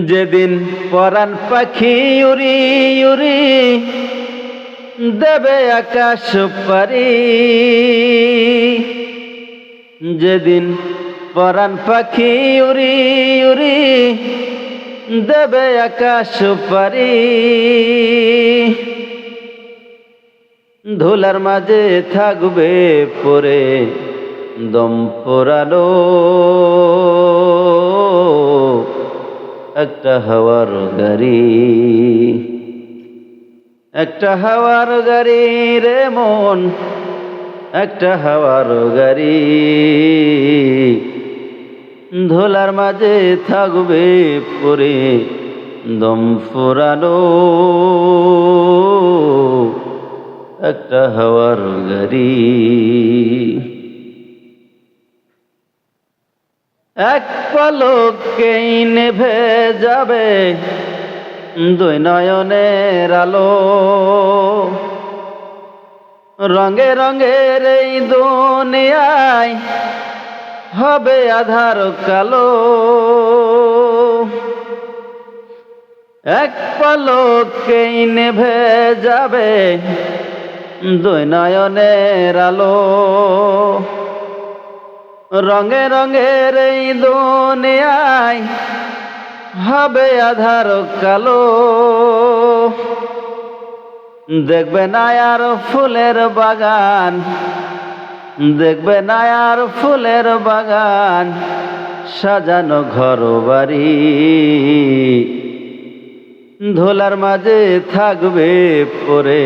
যেদিন পরাণ পাখি উড়ি উড়ি দেবে আকাশ পারি, যেদিন পরাণ পাখি উড়ি উড়ি দেবে আকাশ পারি, ধুলার মাঝে থাকবে পরে দম পোড়ানো একটা হাওয়ার গাড়ি, একটা হাওয়ার গাড়ি রে মন, একটা হাওয়ার গাড়ি, ধুলার মাঝে থাকবে পরে দম ফুরানো একটা হাওয়ার গাড়ি। এক পলকেই নেভে যাবে দুই নয়নের আলো, রঙে রঙের এই দুনিয়ায় হবে আধার কালো। এক পলকেই নেভে যাবে দুই নয়নের আলো, রঙে রঙের এই দুনিয়ায় হবে আধার কালো। দেখবে না আর ফুলের বাগান, দেখবে না আর ফুলের বাগান, সাজানো ঘর বাড়ি, ধুলার মাঝে থাকবে পরে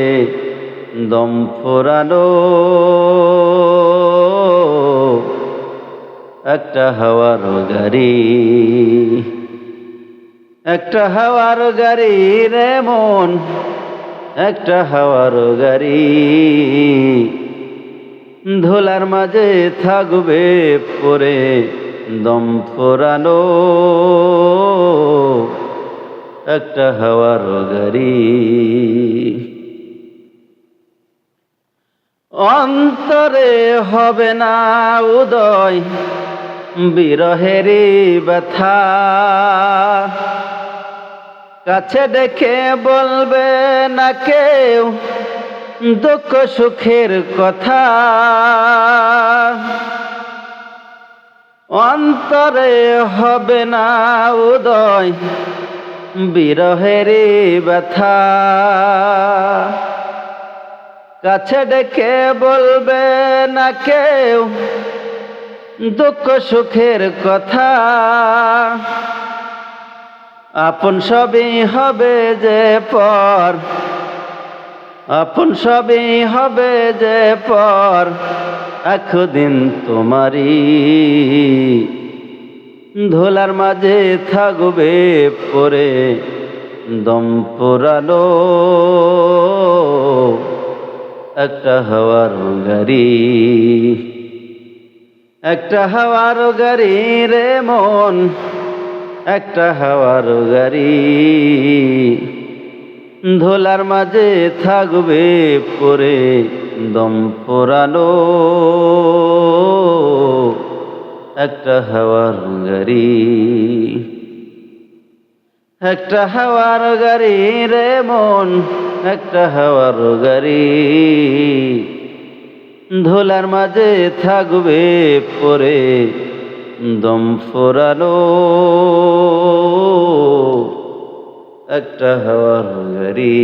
দম ফুরানো একটা হাওয়ার গাড়ি, একটা হাওয়ার গাড়ি রে মন, একটা হাওয়ার গাড়ি, ধুলার মাঝে থাকবে পরে দম ফুরানো একটা হাওয়ার গাড়ি। অন্তরে হবে না উদয় বিরহেরই ব্যথা, কাছে দেখে বলবে না কেউ দুঃখ সুখের কথা। অন্তরে হবে না উদয় বিরহেরই ব্যথা, কাছে ডেকে বলবে না কেউ দুঃখ সুখের কথা। আপন সবই হবে যে পর, আপন সবই হবে যে পর, একদিন তোমারই, ধুলার মাঝে থাকবে পরে দম পোড়ানো একটা হাওয়ার গাড়ি, একটা হাওয়ার গাড়ি রে মন, একটা হাওয়ার গাড়ি, ধুলার মাঝে থাকবে পরে দম পোড়ানো একটা হাওয়ার গাড়ি, একটা হাওয়ার গাড়ি রে মন, একটা হাওয়ার গাড়ি, ধুলার মাঝে থাকবে পরে দম ফুরানো একটা হাওয়ার গাড়ি।